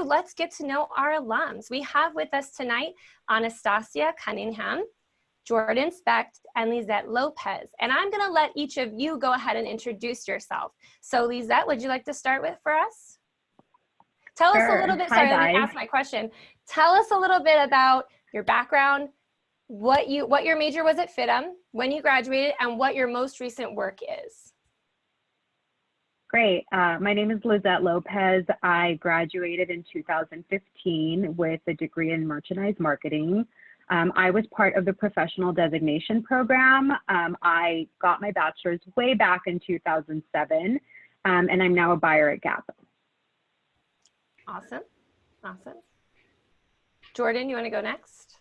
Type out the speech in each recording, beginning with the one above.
let's get to know our alums. We have with us tonight Anastasia Cunningham, Jordan Specht, and Lizette Lopez. And I'm gonna let each of you go ahead and introduce yourself. So Lizette, would you like to start with for us? Tell us a little bit, sorry, let me ask my question. Tell us a little bit about your background, what your major was at FIDM, when you graduated, and what your most recent work is. Great. My name is Lizette Lopez. I graduated in 2015 with a degree in merchandise marketing. I was part of the professional designation program. I got my bachelor's way back in 2007, and I'm now a buyer at Gaap. Awesome. Awesome. Jordan, you want to go next?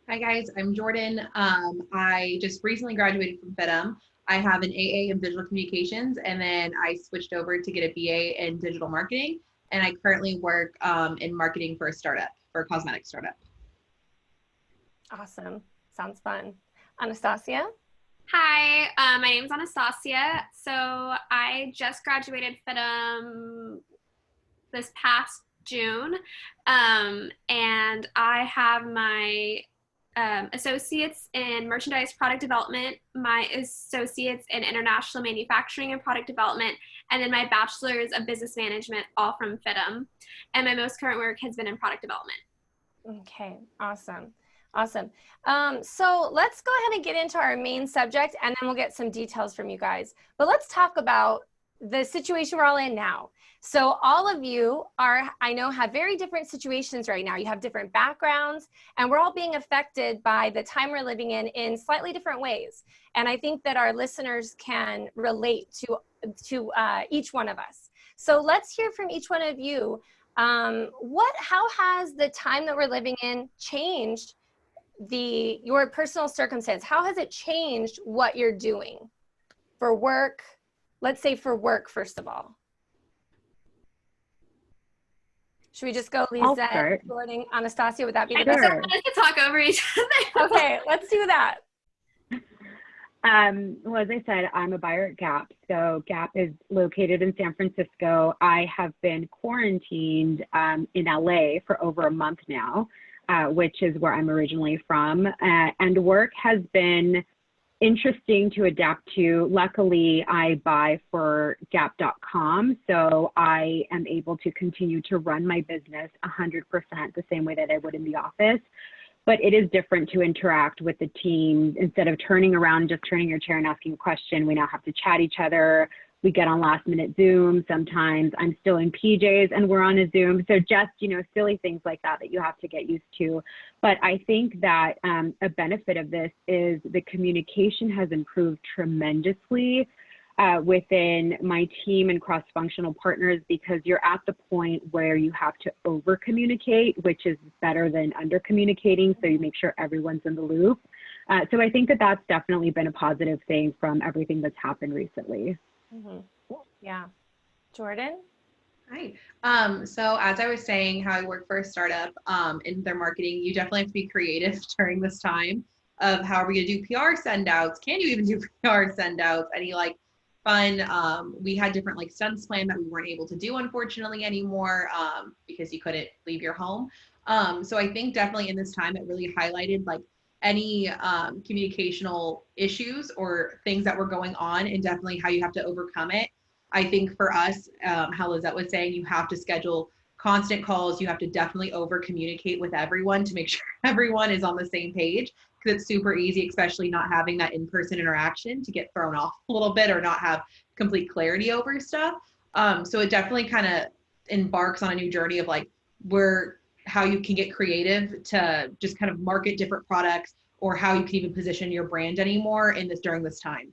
Hi guys, I'm Jordan. I just recently graduated from FIDM. I have an AA in visual communications, and then I switched over to get a BA in digital marketing. And I currently work in marketing for a startup, for a cosmetic startup. Awesome. Sounds fun. Anastasia? Hi, my name is Anastasia. So I just graduated FIDM this past June, and I have my associates in merchandise product development, my associates in international manufacturing and product development, and then my bachelor's of business management, all from FIDM. And my most current work has been in product development. Okay, awesome. Awesome. So let's go ahead and get into our main subject, and then we'll get some details from you guys. But let's talk about the situation we're all in now. So all of you are, I know, have very different situations right now. You have different backgrounds, and we're all being affected by the time we're living in slightly different ways. And I think that our listeners can relate to each one of us. So let's hear from each one of you. How has the time that we're living in changed your personal circumstance? How has it changed what you're doing for work? Let's say for work, first of all. Should we just go Lizette, Jordan, Anastasia? Would that be the best? I don't want us to talk over each other. Okay, let's do that. Well, as I said, I'm a buyer at Gaap. So Gaap is located in San Francisco. I have been quarantined in LA for over a month now, which is where I'm originally from. And work has been interesting to adapt to. Luckily, I buy for Gaap.com, so I am able to continue to run my business 100% the same way that I would in the office. But it is different to interact with the team. Instead of turning around, just turning your chair and asking a question, we now have to chat each other. We get on last minute Zoom. Sometimes I'm still in PJs and we're on a Zoom. So just, silly things like that you have to get used to. But I think that a benefit of this is the communication has improved tremendously within my team and cross-functional partners, because you're at the point where you have to over-communicate, which is better than under-communicating. So you make sure everyone's in the loop. So I think that that's definitely been a positive thing from everything that's happened recently. Mm-hmm. Yeah. Jordan? Hi. So as I was saying, how I work for a startup in their marketing, you definitely have to be creative during this time of how are we going to do PR send-outs? Can you even do PR send-outs? Any fun, we had different stunts planned that we weren't able to do unfortunately anymore because you couldn't leave your home. So I think definitely in this time it really highlighted any communicational issues or things that were going on, and definitely how you have to overcome it. I think for us, how Lizette was saying, you have to schedule constant calls. You have to definitely over communicate with everyone to make sure everyone is on the same page, because it's super easy, especially not having that in-person interaction, to get thrown off a little bit or not have complete clarity over stuff. So it definitely kind of embarks on a new journey of how you can get creative to just kind of market different products, or how you can even position your brand anymore during this time.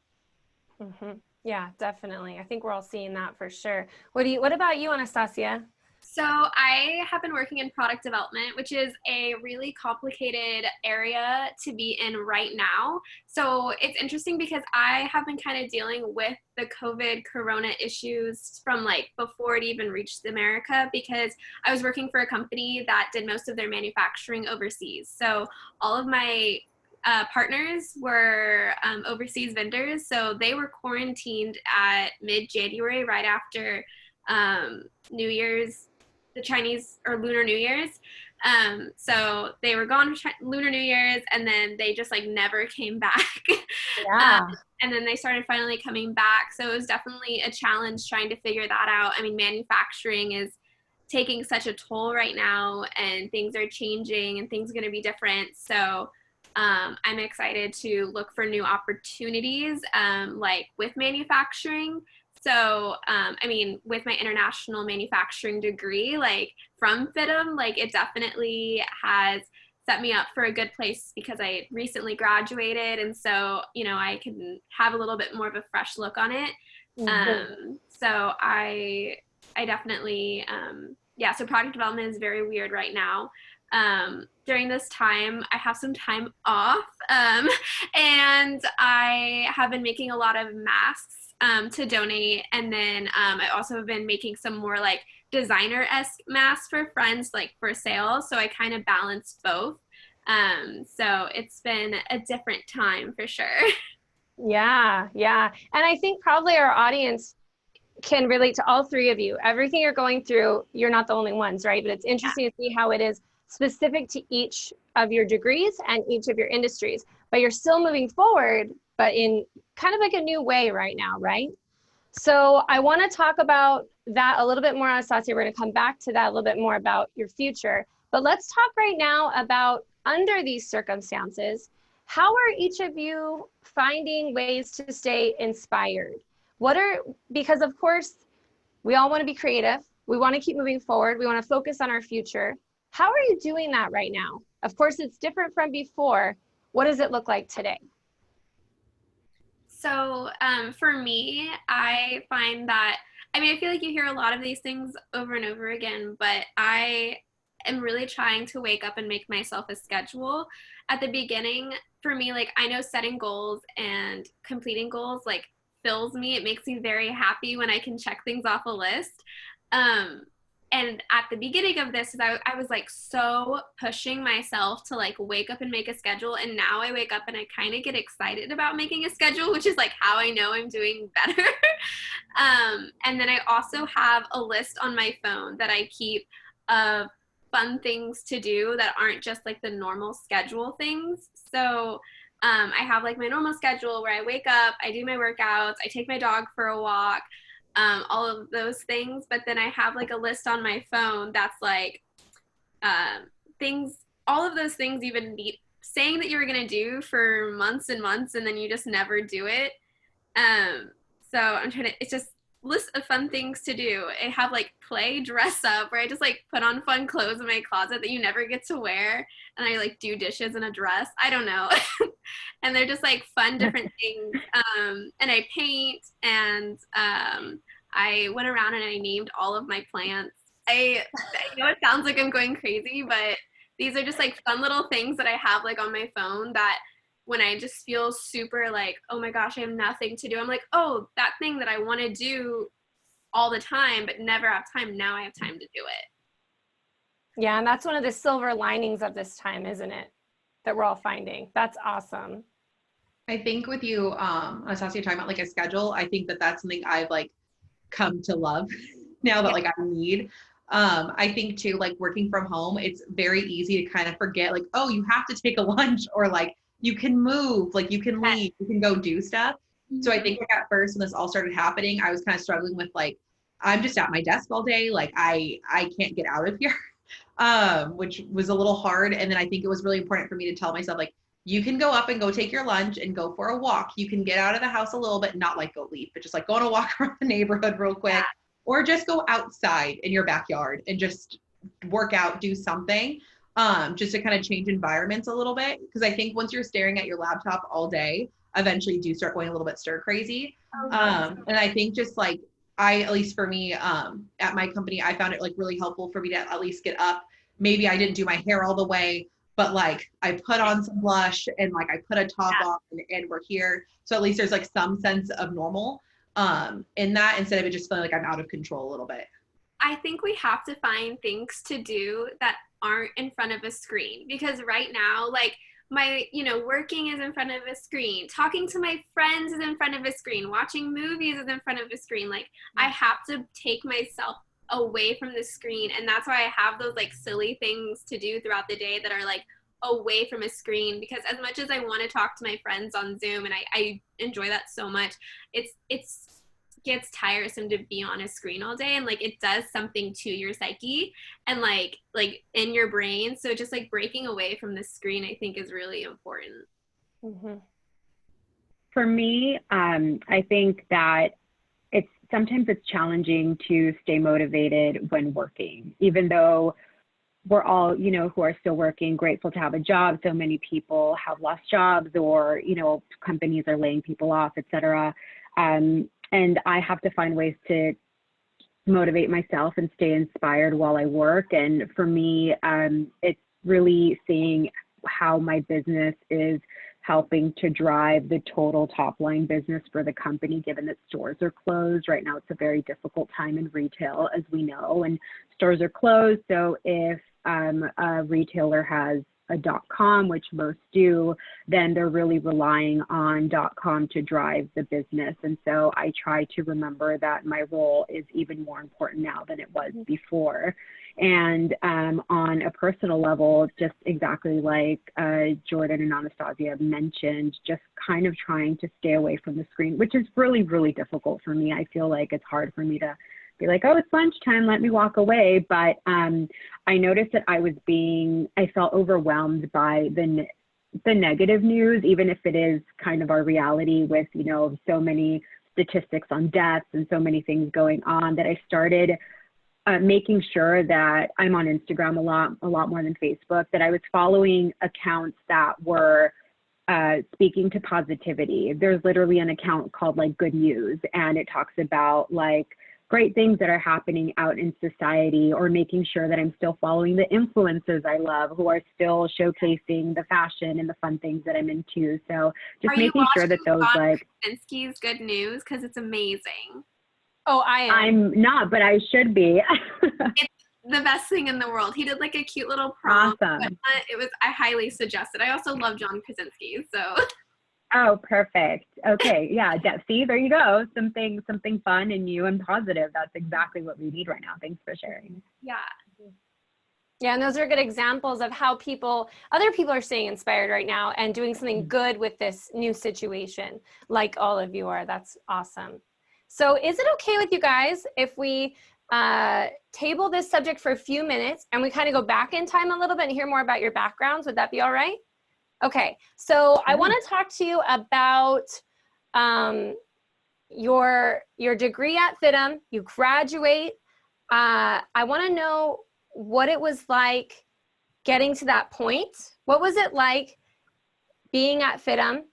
Mm-hmm. Yeah, definitely. I think we're all seeing that for sure. What about you, Anastasia? So I have been working in product development, which is a really complicated area to be in right now. So it's interesting because I have been kind of dealing with the COVID corona issues from before it even reached America, because I was working for a company that did most of their manufacturing overseas. So all of my partners were overseas vendors. So they were quarantined at mid-January, right after New Year's the Chinese or Lunar New Year's. So they were gone for Lunar New Year's, and then they just like never came back. Yeah. And then they started finally coming back. So it was definitely a challenge trying to figure that out. I mean, manufacturing is taking such a toll right now, and things are changing and things are going to be different. So I'm excited to look for new opportunities, like with manufacturing. So, I mean, with my international manufacturing degree, like from FIDM, like it definitely has set me up for a good place because I recently graduated. And so, you know, I can have a little bit more of a fresh look on it. So I definitely, yeah, so product development is very weird right now. During this time, I have some time off, and I have been making a lot of masks to donate. And then I also have been making some more like designer-esque masks for friends, like for sale. So I kind of balance both. So it's been a different time for sure. Yeah, yeah. And I think probably our audience can relate to all three of you. Everything you're going through, you're not the only ones, right? But it's interesting to see how it is specific to each of your degrees and each of your industries. But you're still moving forward, but in kind of like a new way right now, right? So I want to talk about that a little bit more, Anastasia. We're going to come back to that a little bit more about your future. But let's talk right now about, under these circumstances, how are each of you finding ways to stay inspired? Because of course, we all want to be creative. We want to keep moving forward. We want to focus on our future. How are you doing that right now? Of course, it's different from before. What does it look like today? So for me, I find that, I mean, I feel like you hear a lot of these things over and over again, but I am really trying to wake up and make myself a schedule. At the beginning, for me, like I know setting goals and completing goals like fills me. It makes me very happy when I can check things off a list. And at the beginning of this, I was like so pushing myself to like wake up and make a schedule. And now I wake up and I kind of get excited about making a schedule, which is like how I know I'm doing better. And then I also have a list on my phone that I keep of fun things to do that aren't just like the normal schedule things. So I have like my normal schedule where I wake up, I do my workouts, I take my dog for a walk, all of those things. But then I have like a list on my phone that's like things, all of those things you've been saying that you were going to do for months and months, and then you just never do it. So I'm trying to, it's just list of fun things to do. I have like play dress up, where I just like put on fun clothes in my closet that you never get to wear, and I like do dishes in a dress. I don't know. And they're just like fun different things. And I paint, and I went around and I named all of my plants. I know it sounds like I'm going crazy, but these are just like fun little things that I have like on my phone that when I just feel super like, oh my gosh, I have nothing to do, I'm like, oh, that thing that I want to do all the time but never have time, now I have time to do it. Yeah, and that's one of the silver linings of this time, isn't it? That we're all finding. That's awesome. I think with you, Anastasia, talking about like a schedule, I think that that's something I've like come to love now that like I need. I think too, like working from home, it's very easy to kind of forget like, oh, you have to take a lunch, or like you can move, like you can leave, you can go do stuff. So I think like at first when this all started happening, I was kind of struggling with like, I'm just at my desk all day. Like I can't get out of here, which was a little hard. And then I think it was really important for me to tell myself like, you can go up and go take your lunch and go for a walk. You can get out of the house a little bit, not like go leave, but just like go on a walk around the neighborhood real quick, or just go outside in your backyard and just work out, do something. Just to kind of change environments a little bit. Because I think once you're staring at your laptop all day, eventually you do start going a little bit stir crazy. And I think just like, at least for me, at my company, I found it like really helpful for me to at least get up. Maybe I didn't do my hair all the way, but like I put on some blush and like I put a top on and we're here. So at least there's like some sense of normal in that, instead of it just feeling like I'm out of control a little bit. I think we have to find things to do that aren't in front of a screen, because right now, like my, working is in front of a screen, talking to my friends is in front of a screen, watching movies is in front of a screen. Like I have to take myself away from the screen. And that's why I have those like silly things to do throughout the day that are like away from a screen, because as much as I want to talk to my friends on Zoom and I enjoy that so much, it's gets tiresome to be on a screen all day, and like it does something to your psyche and like in your brain. So just like breaking away from the screen, I think, is really important. Mm-hmm. For me, I think that sometimes it's challenging to stay motivated when working, even though we're all, you know, who are still working, grateful to have a job. So many people have lost jobs, or, you know, companies are laying people off, et cetera. And I have to find ways to motivate myself and stay inspired while I work. And for me, it's really seeing how my business is helping to drive the total top line business for the company, given that stores are closed. Right now, it's a very difficult time in retail, as we know, and stores are closed. So if a retailer has a .com, which most do, then they're really relying on .com to drive the business. And so I try to remember that my role is even more important now than it was before. And on a personal level, just exactly like Jordan and Anastasia mentioned, just kind of trying to stay away from the screen, which is really, really difficult for me. I feel like it's hard for me to be like, oh, it's lunchtime, let me walk away. But I noticed that I felt overwhelmed by the negative news, even if it is kind of our reality with, you know, so many statistics on deaths and so many things going on, that I started making sure that I'm on Instagram a lot more than Facebook, that I was following accounts that were speaking to positivity. There's literally an account called like Good News, and it talks about like great things that are happening out in society, or making sure that I'm still following the influencers I love who are still showcasing the fashion and the fun things that I'm into. So just making sure that those like Krasinski's Good News, because it's amazing. Oh, I am. I'm not, but I should be. It's the best thing in the world. He did like a cute little prompt. Awesome. I highly suggest it. I also love John Krasinski, so. Oh, perfect. Okay. Yeah. See, there you go. Something fun and new and positive. That's exactly what we need right now. Thanks for sharing. Yeah. Yeah, and those are good examples of how other people are staying inspired right now and doing something good with this new situation, like all of you are. That's awesome. So is it okay with you guys if we table this subject for a few minutes and we kind of go back in time a little bit and hear more about your backgrounds? Would that be all right? Okay, so I want to talk to you about your degree at FIDM. You graduate. I want to know what it was like getting to that point. What was it like being at FIDM?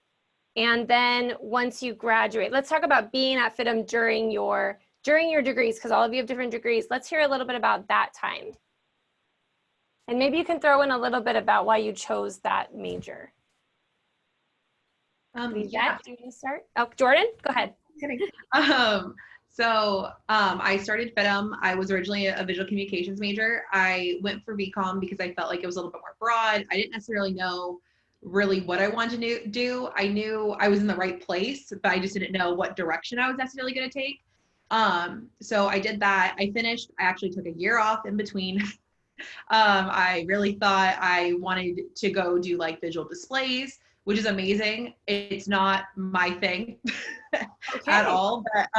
And then once you graduate, let's talk about being at FIDM during your degrees, because all of you have different degrees. Let's hear a little bit about that time. And maybe you can throw in a little bit about why you chose that major. Lizette, Yeah. do you want to start? Oh, Jordan, go ahead. Kidding. I started FIDM. I was originally a visual communications major. I went for VCOM because I felt like it was a little bit more broad. I didn't necessarily know really what I wanted to do. I knew I was in the right place, but I just didn't know what direction I was necessarily going to take. So I did that. I finished. I actually took a year off in between. I really thought I wanted to go do like visual displays, which is amazing. It's not my thing at all, but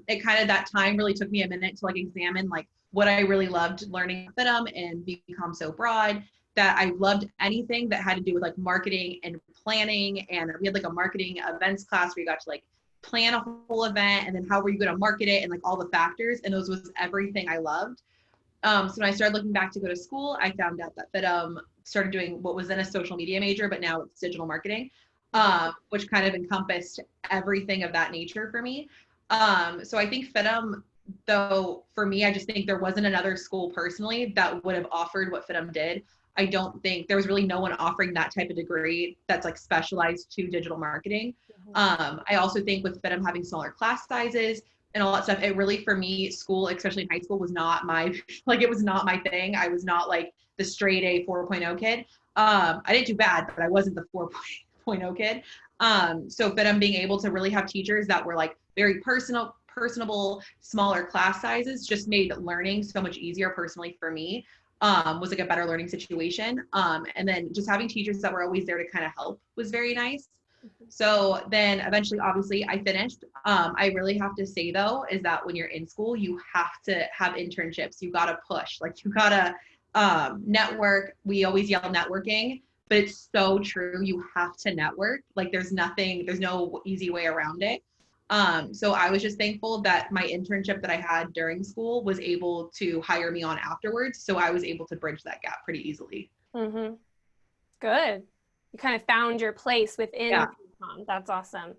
it kind of, that time really took me a minute to like examine like what I really loved learning at FIDM and become so broad that I loved anything that had to do with like marketing and planning. And we had like a marketing events class where you got to like plan a whole event and then how were you going to market it and like all the factors. And those was everything I loved. So when I started looking back to go to school, I found out that FIDM started doing what was then a social media major, but now it's digital marketing, which kind of encompassed everything of that nature for me. So I think FIDM, though, for me, I just think there wasn't another school personally that would have offered what FIDM did. I don't think there was really no one offering that type of degree that's like specialized to digital marketing. I also think with FIDM having smaller class sizes and all that stuff, it really, for me, school, especially in high school, was not my, like, it was not my thing. I was not like the straight A 4.0 kid. I didn't do bad, but I wasn't the 4.0 kid. So FIDM being able to really have teachers that were like very personable, smaller class sizes just made learning so much easier personally for me. Was like a better learning situation. And then just having teachers that were always there to kind of help was very nice. So then eventually, obviously, I finished. I really have to say, though, is that when you're in school, you have to have internships. You got to push. Like, you got to network. We always yell networking, but it's so true. You have to network. Like, there's no easy way around it. So I was just thankful that my internship that I had during school was able to hire me on afterwards. So I was able to bridge that gap pretty easily. Mm-hmm. Good. You kind of found your place within VCOM. That's awesome.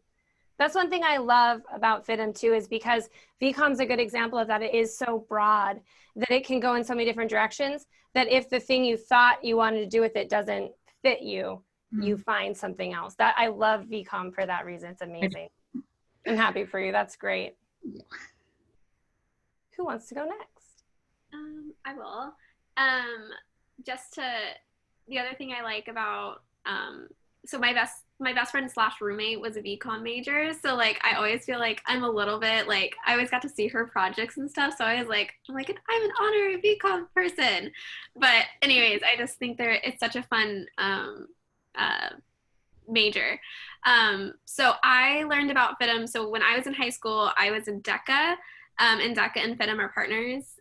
That's one thing I love about FIDM too, is because VCOM's a good example of that. It is so broad that it can go in so many different directions that if the thing you thought you wanted to do with it doesn't fit you, you find something else. That I love VCOM for that reason. It's amazing. I'm happy for you. That's great. Yeah. Who wants to go next? I will. The other thing I like about, so my best friend / roommate was a VCOM major. So like, I always feel like I'm a little bit like, I always got to see her projects and stuff. So I'm like, I'm an honorary VCOM person. But anyways, I just think it's such a fun, major. So I learned about FIDM. So when I was in high school, I was in DECA, and DECA and FIDM are partners.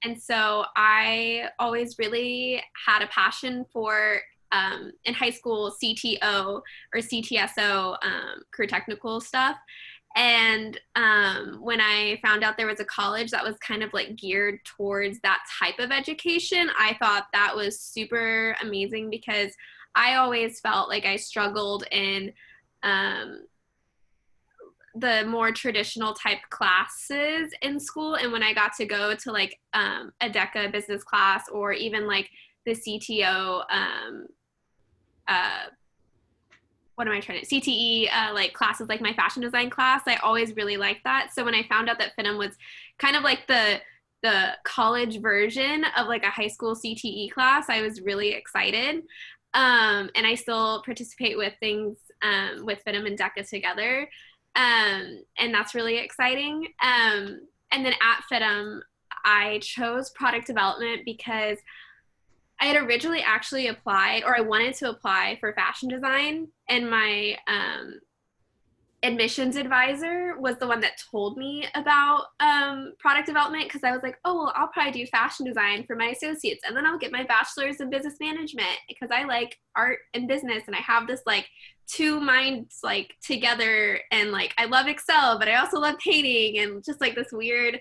And so I always really had a passion for, in high school, CTO or CTSO, career technical stuff. And when I found out there was a college that was kind of like geared towards that type of education, I thought that was super amazing, because I always felt like I struggled in the more traditional type classes in school. And when I got to go to like a DECA business class, or even like the CTO, CTE, like classes, like my fashion design class, I always really liked that. So when I found out that FIDM was kind of like the college version of like a high school CTE class, I was really excited. And I still participate with things with FIDM and DECA together. And that's really exciting. And then at FIDM, I chose product development because I had originally actually applied, or I wanted to apply for fashion design, and my admissions advisor was the one that told me about product development, because I was like, oh, well, I'll probably do fashion design for my associates, and then I'll get my bachelor's in business management, because I like art and business, and I have this like two minds like together, and like I love Excel, but I also love painting, and just like this weird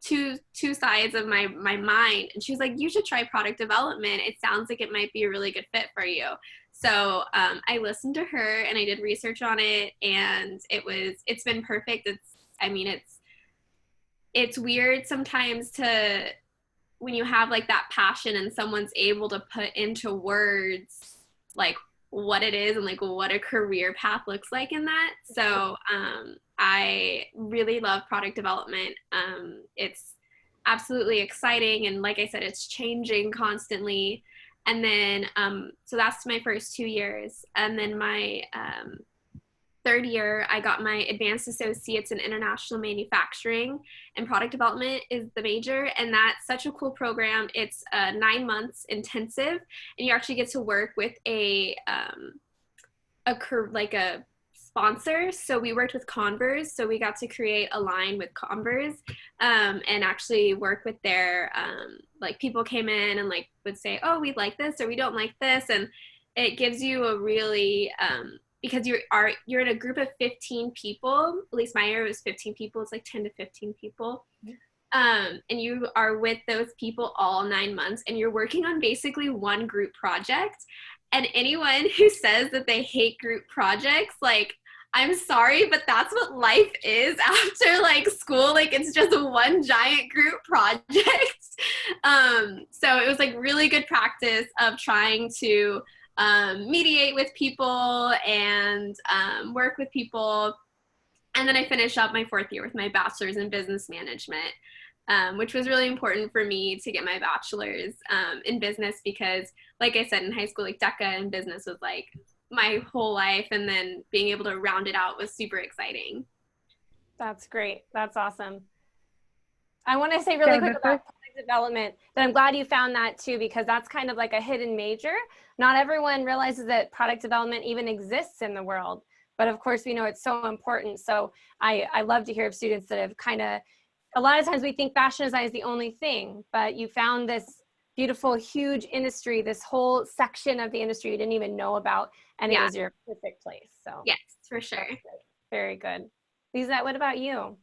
two sides of my mind. And she was like, you should try product development. It sounds like it might be a really good fit for you. So I listened to her and I did research on it, and it's been perfect. It's weird sometimes when you have like that passion and someone's able to put into words like what it is and like what a career path looks like in that. So I really love product development. It's absolutely exciting. And like I said, it's changing constantly. And then, so that's my first 2 years. And then my third year, I got my Advanced Associates in International Manufacturing, and Product Development is the major. And that's such a cool program. It's 9 months intensive, and you actually get to work with a sponsor. So we worked with Converse. So we got to create a line with Converse, and actually work with their, like people came in and like would say, oh, we like this or we don't like this. And it gives you a really, because you're in a group of 15 people, at least my year was 15 people. It's like 10 to 15 people. And you are with those people all 9 months, and you're working on basically one group project. And anyone who says that they hate group projects, like, I'm sorry, but that's what life is after like school. Like, it's just one giant group project. So it was like really good practice of trying to mediate with people and work with people. And then I finished up my fourth year with my bachelor's in business management, which was really important for me to get my bachelor's in business, because like I said, in high school, like DECA and business was like my whole life, and then being able to round it out was super exciting. That's great. That's awesome. I want to say really quick about product development that I'm glad you found that too, because that's kind of like a hidden major. Not everyone realizes that product development even exists in the world, but of course we know it's so important. So I love to hear of students that have kind of, a lot of times we think fashion design is the only thing, but you found this beautiful, huge industry, this whole section of the industry you didn't even know about, and it was your perfect place. So yes, for sure. Very good. Lizette, what about you?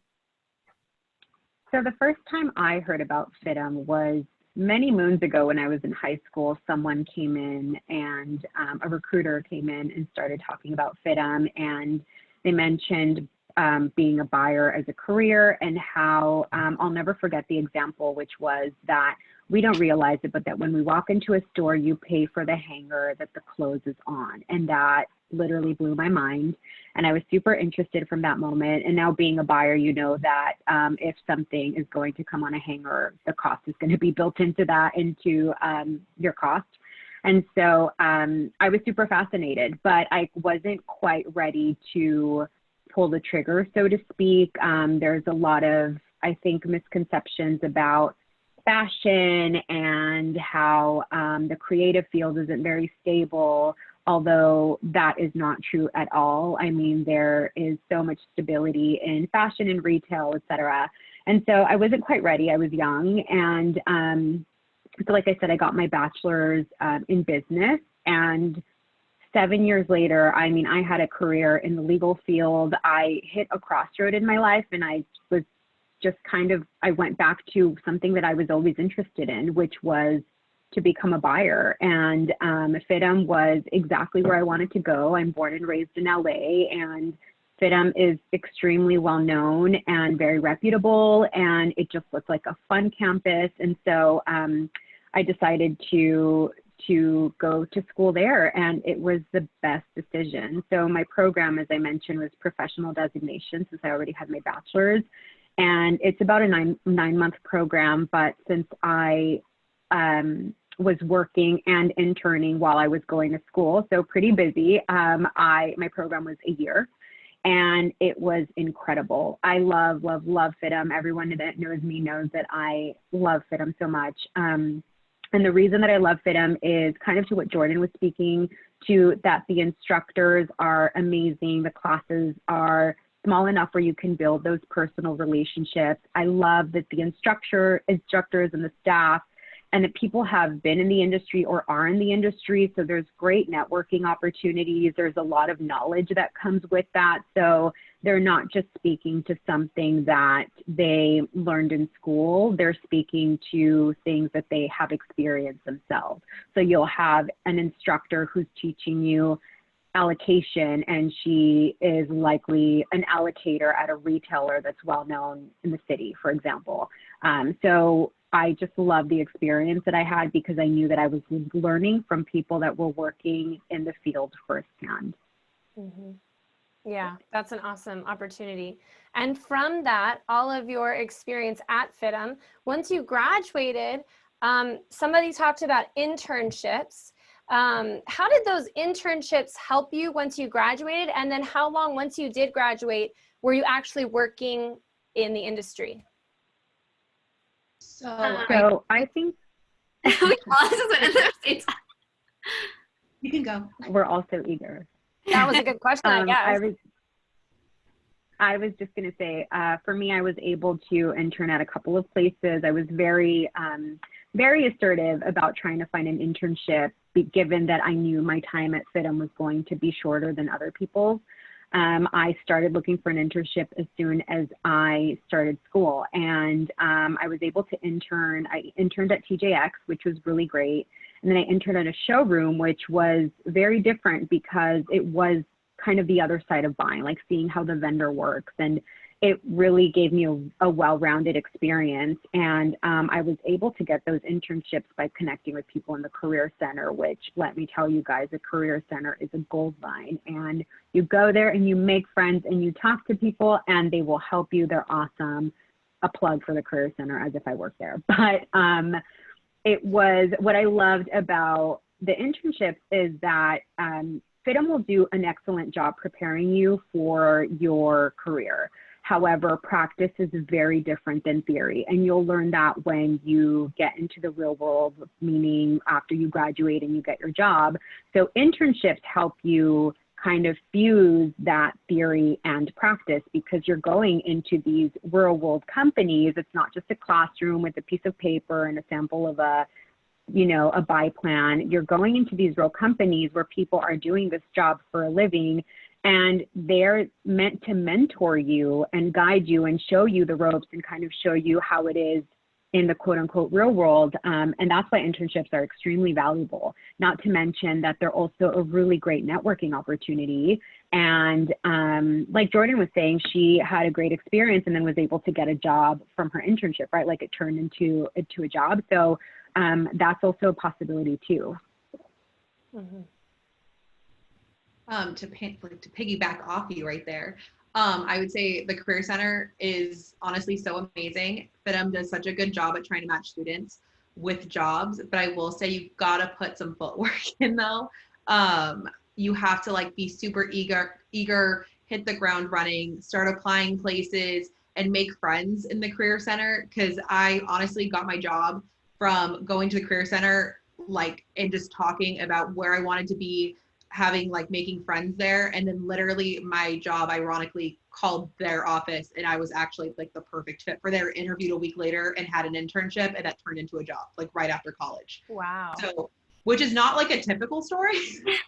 So the first time I heard about FIDM was many moons ago when I was in high school. Someone came in and a recruiter came in and started talking about FIDM, and they mentioned being a buyer as a career, and how I'll never forget the example, which was that we don't realize it, but that when we walk into a store, you pay for the hanger that the clothes is on. And that literally blew my mind. And I was super interested from that moment. And now being a buyer, you know that if something is going to come on a hanger, the cost is going to be built into that, into your cost. And so I was super fascinated, but I wasn't quite ready to pull the trigger, so to speak. There's a lot of, I think, misconceptions about fashion and how the creative field isn't very stable, although that is not true at all. I mean, there is so much stability in fashion and retail, et cetera. And so I wasn't quite ready. I was young. And so like I said, I got my bachelor's in business, and 7 years later, I mean, I had a career in the legal field. I hit a crossroad in my life, and I was just kind of, I went back to something that I was always interested in, which was to become a buyer. And FIDM was exactly where I wanted to go. I'm born and raised in LA, and FIDM is extremely well known and very reputable, and it just looked like a fun campus. And so I decided to go to school there, and it was the best decision. So my program, as I mentioned, was professional designation, since I already had my bachelor's. And it's about a nine-month program, but since I was working and interning while I was going to school, so pretty busy, my program was a year, and it was incredible. I love FIDM. Everyone that knows me knows that I love FIDM so much. And the reason that I love FIDM is kind of to what Jordan was speaking to, that the instructors are amazing. The classes are small enough where you can build those personal relationships. I love that the instructors and the staff, and that people have been in the industry or are in the industry. So there's great networking opportunities. There's a lot of knowledge that comes with that. So they're not just speaking to something that they learned in school. They're speaking to things that they have experienced themselves. So you'll have an instructor who's teaching you allocation, and she is likely an allocator at a retailer that's well known in the city, for example. So I just love the experience that I had, because I knew that I was learning from people that were working in the field firsthand. Mm-hmm. Yeah, that's an awesome opportunity. And from that, all of your experience at FIDM, once you graduated, somebody talked about internships. How did those internships help you once you graduated? And then how long, once you did graduate, were you actually working in the industry? So I think you can go. we're also eager. That was a good question, I guess. I was just going to say, for me, I was able to intern at a couple of places. I was very assertive about trying to find an internship, given that I knew my time at FIDM was going to be shorter than other people's. I started looking for an internship as soon as I started school, and I was able to intern. I interned at TJX, which was really great. And then I interned at a showroom, which was very different because it was kind of the other side of buying, like seeing how the vendor works. And it really gave me a well-rounded experience. And I was able to get those internships by connecting with people in the Career Center, which, let me tell you guys, the Career Center is a gold mine. And you go there and you make friends and you talk to people and they will help you. They're awesome. A plug for the Career Center, as if I worked there. But it was, what I loved about the internships is that FIDM will do an excellent job preparing you for your career. However, practice is very different than theory, and you'll learn that when you get into the real world, meaning after you graduate and you get your job. So internships help you kind of fuse that theory and practice, because you're going into these real world companies. It's not just a classroom with a piece of paper and a sample of a buy plan. You're going into these real companies where people are doing this job for a living, and they're meant to mentor you and guide you and show you the ropes and kind of show you how it is in the quote unquote real world. And that's why internships are extremely valuable, not to mention that they're also a really great networking opportunity. And like Jordan was saying, she had a great experience and then was able to get a job from her internship, right? Like it turned into a job. So that's also a possibility too. Mm-hmm. To piggyback off you right there, I would say the Career Center is honestly so amazing. FIDM does such a good job at trying to match students with jobs, but I will say you've got to put some footwork in though. You have to like be super eager, hit the ground running, start applying places, and make friends in the Career Center. Because I honestly got my job from going to the Career Center, like, and just talking about where I wanted to be, making friends there. And then literally my job, ironically, called their office, and I was actually like the perfect fit for their interviewed a week later and had an internship, and that turned into a job like right after college. Wow. So, which is not like a typical story,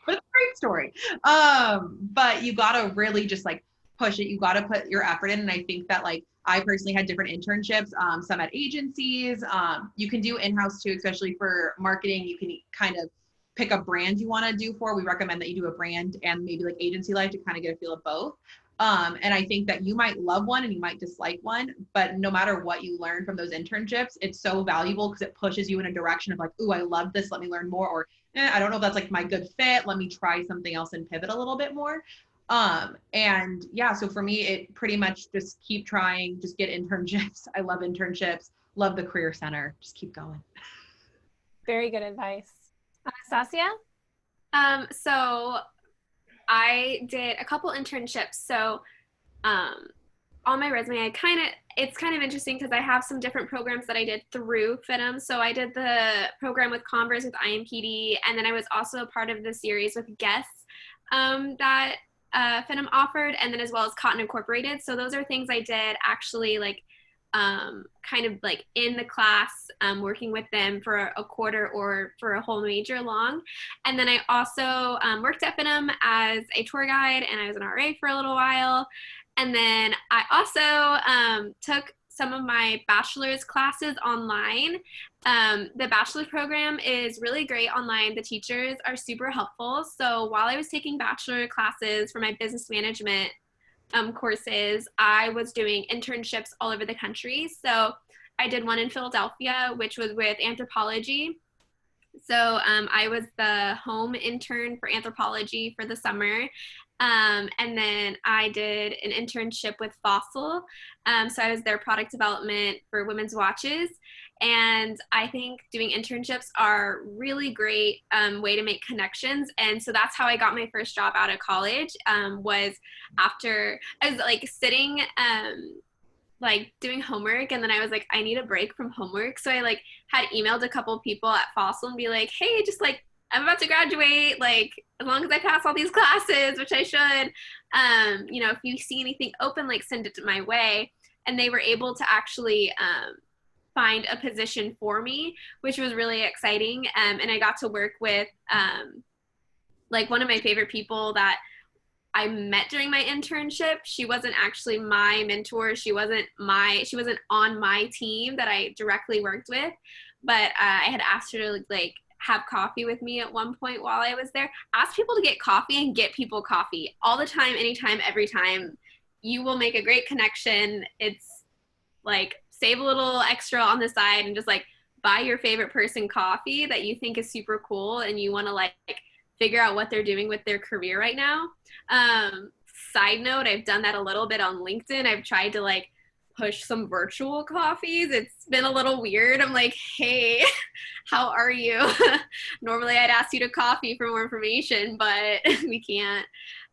but it's a great story. But you gotta really just like push it. You gotta put your effort in. And I think that like I personally had different internships, some at agencies. You can do in-house too, especially for marketing. You can kind of pick a brand you want to do for. We recommend that you do a brand and maybe like agency life to kind of get a feel of both. And I think that you might love one and you might dislike one, but no matter what you learn from those internships, it's so valuable because it pushes you in a direction of like, ooh, I love this, let me learn more, or I don't know if that's like my good fit, let me try something else and pivot a little bit more. And yeah, so for me, it pretty much just keep trying, just get internships. I love internships, love the Career Center, just keep going. Very good advice. Anastasia? So I did a couple internships. So on my resume, it's kind of interesting because I have some different programs that I did through FIDM. So I did the program with Converse with IMPD, and then I was also a part of the series with guests that FIDM offered, and then as well as Cotton Incorporated. So those are things I did actually like kind of like in the class, working with them for a quarter or for a whole major long. And then I also worked at FIDM as a tour guide, and I was an RA for a little while. And then I also took some of my bachelor's classes online. The bachelor's program is really great online. The teachers are super helpful. So while I was taking bachelor classes for my business management courses, I was doing internships all over the country. So I did one in Philadelphia, which was with anthropology. So I was the home intern for anthropology for the summer. And then I did an internship with Fossil. So I was their product development for women's watches. And I think doing internships are really great way to make connections. And so that's how I got my first job out of college, was after I was like sitting, like doing homework, and then I was like, I need a break from homework. So I like had emailed a couple people at Fossil and be like, hey, just like, I'm about to graduate, like as long as I pass all these classes, which I should, if you see anything open, like send it to my way. And they were able to actually find a position for me, which was really exciting. And I got to work with like one of my favorite people that I met during my internship. She wasn't actually my mentor. She wasn't on my team that I directly worked with, but I had asked her to like have coffee with me at one point while I was there. Ask people to get coffee and get people coffee all the time, anytime, every time. You will make a great connection. It's like save a little extra on the side and just like buy your favorite person coffee that you think is super cool and you want to like figure out what they're doing with their career right now. Side note, I've done that a little bit on LinkedIn. I've tried to like push some virtual coffees. It's been a little weird. I'm like, hey, how are you? Normally I'd ask you to coffee for more information, but we can't.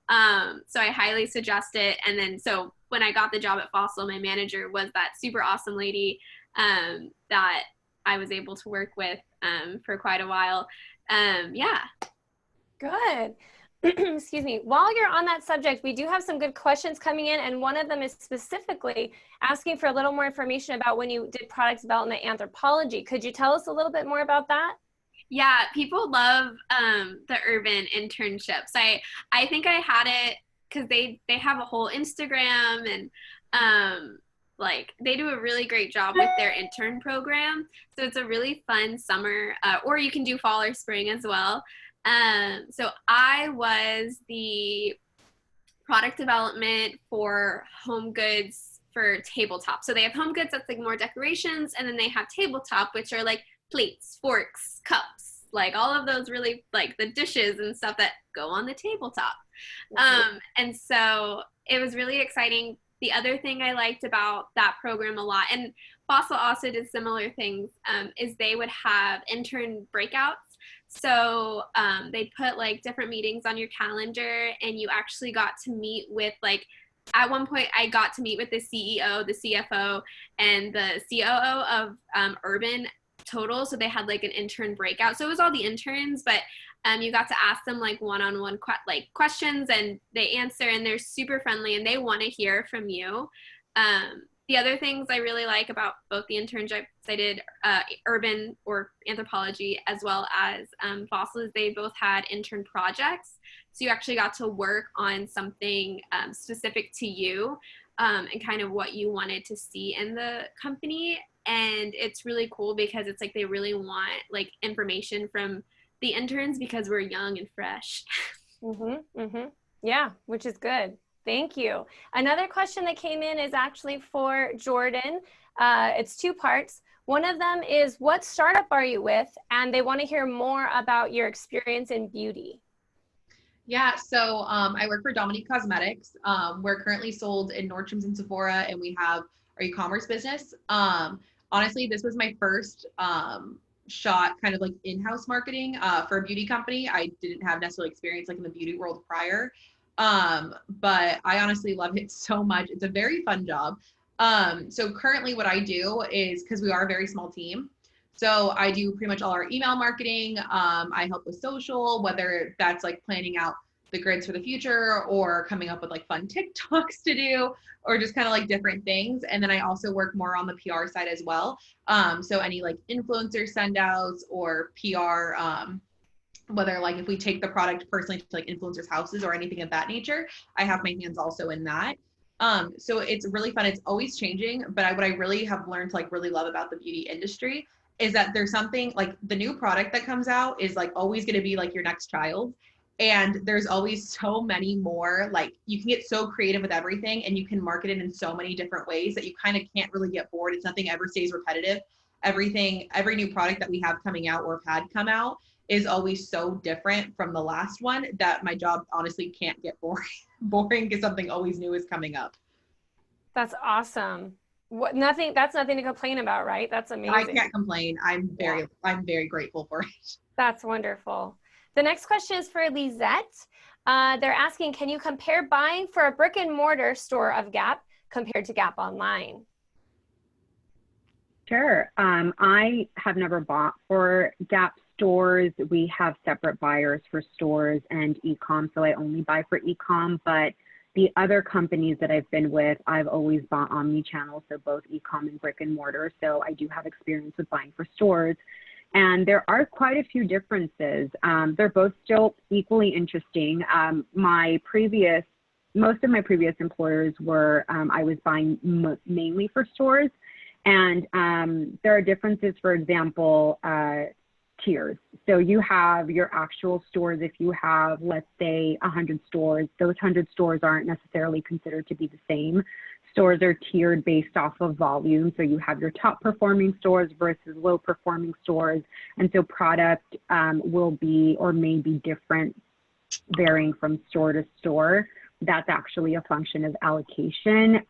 So I highly suggest it. And then, so when I got the job at Fossil, my manager was that super awesome lady that I was able to work with for quite a while. Yeah. Good. Excuse me. While you're on that subject, we do have some good questions coming in, and one of them is specifically asking for a little more information about when you did product development anthropology. Could you tell us a little bit more about that? Yeah, people love the urban internships. I think I had it because they have a whole Instagram, and like they do a really great job with their intern program. So it's a really fun summer, or you can do fall or spring as well. So I was the product development for home goods for tabletop. So they have home goods that's like more decorations, and then they have tabletop, which are like plates, forks, cups, like all of those really like the dishes and stuff that go on the tabletop. And so it was really exciting. The other thing I liked about that program a lot, and Fossil also did similar things, is they would have intern breakouts. So they put like different meetings on your calendar, and you actually got to meet with like, at one point I got to meet with the CEO, the CFO, and the COO of Urban Total. So they had like an intern breakout. So it was all the interns, but you got to ask them like one-on-one questions, and they answer, and they're super friendly, and they want to hear from you. The other things I really like about both the internships I did, urban or anthropology, as well as Fossil, is they both had intern projects. So you actually got to work on something specific to you and kind of what you wanted to see in the company. And it's really cool because it's like they really want like information from the interns because we're young and fresh. Yeah, which is good. Thank you. Another question that came in is actually for Jordan. It's two parts. One of them is, what startup are you with? And they want to hear more about your experience in beauty. Yeah, so I work for Dominique Cosmetics. We're currently sold in Nordstrom's and Sephora, and we have our e-commerce business. Honestly, this was my first shot kind of like in-house marketing for a beauty company. I didn't have necessarily experience like in the beauty world prior. But I honestly love it so much. It's a very fun job. So currently what I do is, because we are a very small team, so I do pretty much all our email marketing. I help with social, whether that's like planning out the grids for the future or coming up with like fun TikToks to do, or just kind of like different things. And then I also work more on the PR side as well. So any like influencer send outs or PR, whether like if we take the product personally to like influencers' houses or anything of that nature, I have my hands also in that. So it's really fun. It's always changing, but what I really have learned to like really love about the beauty industry is that there's something like the new product that comes out is like always going to be like your next child. And there's always so many more, like you can get so creative with everything, and you can market it in so many different ways that you kind of can't really get bored. It's nothing ever stays repetitive. Every new product that we have coming out or have had come out is always so different from the last one that my job honestly can't get boring because something always new is coming up. That's awesome. That's nothing to complain about, right? That's amazing. I can't complain. I'm very grateful for it. That's wonderful. The next question is for Lizette. They're asking, can you compare buying for a brick and mortar store of Gaap compared to Gaap online? Sure. I have never bought for Gaap stores. We have separate buyers for stores and e-com, so I only buy for e-com. But the other companies that I've been with, I've always bought omni-channel, so both e-com and brick and mortar. So I do have experience with buying for stores. And there are quite a few differences. They're both still equally interesting. Most of my previous employers were, I was buying mainly for stores. And there are differences, for example, tiers. So you have your actual stores. If you have, let's say, 100 stores, those 100 stores aren't necessarily considered to be the same. Stores are tiered based off of volume. So you have your top performing stores versus low performing stores. And so product will be or may be different varying from store to store. That's actually a function of allocation,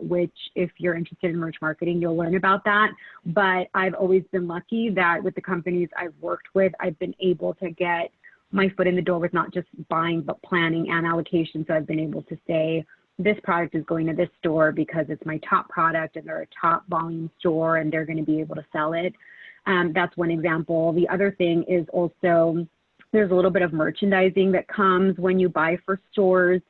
which if you're interested in merch marketing, you'll learn about that. But I've always been lucky that with the companies I've worked with, I've been able to get my foot in the door with not just buying, but planning and allocation. So I've been able to say, this product is going to this store because it's my top product and they're a top volume store and they're going to be able to sell it. That's one example. The other thing is also there's a little bit of merchandising that comes when you buy for stores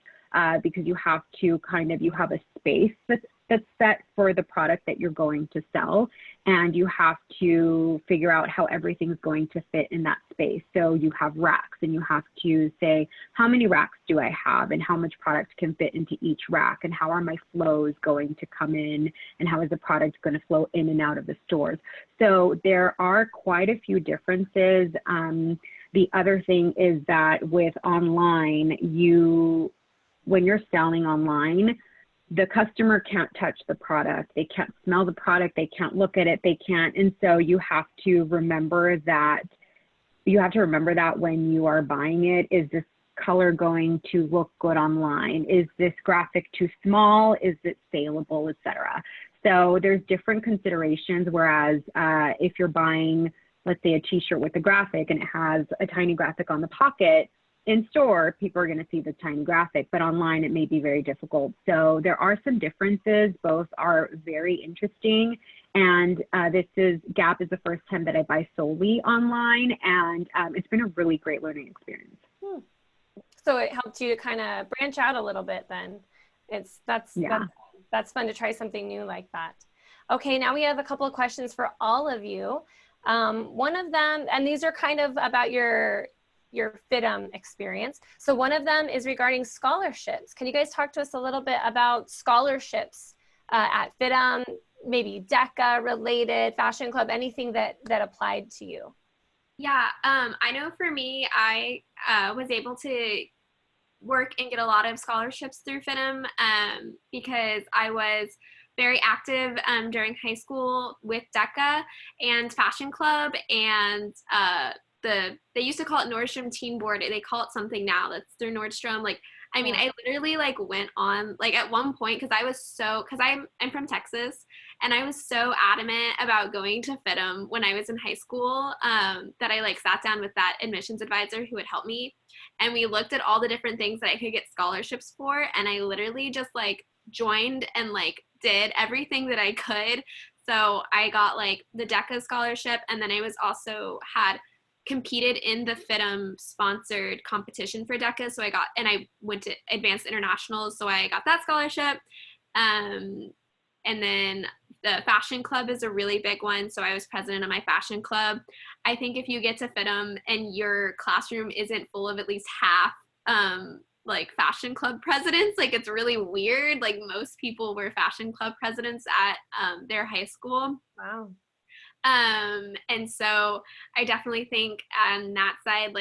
because you have to you have a space that's set for the product that you're going to sell, and you have to figure out how everything's going to fit in that space. So you have racks and you have to say, how many racks do I have and how much product can fit into each rack, and how are my flows going to come in, and how is the product going to flow in and out of the stores. So there are quite a few differences. The other thing is that with online, when you're selling online, the customer can't touch the product. They can't smell the product. They can't look at it. They can't. And so you have to remember that when you are buying it. Is this color going to look good online? Is this graphic too small? Is it saleable, etc.? So there's different considerations. Whereas if you're buying, let's say, a t-shirt with a graphic and it has a tiny graphic on the pocket, in store, people are going to see the tiny graphic, but online it may be very difficult. So there are some differences. Both are very interesting. And Gaap is the first time that I buy solely online, and it's been a really great learning experience. So it helped you to kind of branch out a little bit then. That's fun to try something new like that. Okay, now we have a couple of questions for all of you. One of them, and these are kind of about your FIDM experience. So one of them is regarding scholarships. Can you guys talk to us a little bit about scholarships at FIDM, maybe DECA related, Fashion Club, anything that applied to you? Yeah, I know for me, I was able to work and get a lot of scholarships through FIDM because I was very active during high school with DECA and Fashion Club, and they used to call it Nordstrom Teen Board. They call it something now that's through Nordstrom. I literally went on at one point because I'm from Texas, and I was so adamant about going to FIDM when I was in high school that I sat down with that admissions advisor who would help me, and we looked at all the different things that I could get scholarships for, and I literally just joined and did everything that I could. So I got the DECA scholarship, and then I was also competed in the FIDM sponsored competition for DECA. So I went to advanced internationals. So I got that scholarship. And then the Fashion Club is a really big one. So I was president of my Fashion Club. I think if you get to FIDM and your classroom isn't full of at least half Fashion Club presidents, it's really weird. Most people were Fashion Club presidents at their high school. Wow. And so I definitely think on that side,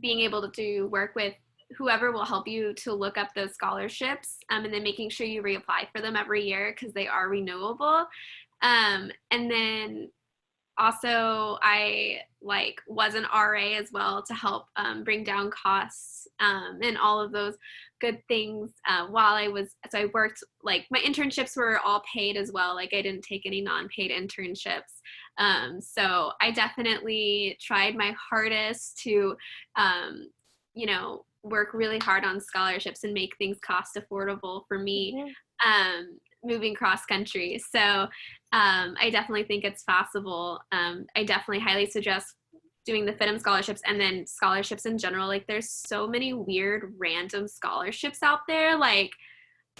being able to work with whoever will help you to look up those scholarships, and then making sure you reapply for them every year because they are renewable. And then also I was an RA as well to help bring down costs and all of those good things while I worked, my internships were all paid as well. I didn't take any non-paid internships. So I definitely tried my hardest to, work really hard on scholarships and make things cost affordable for me moving cross country. So I definitely think it's possible. I definitely highly suggest doing the FIDM scholarships, and then scholarships in general. There's so many weird random scholarships out there.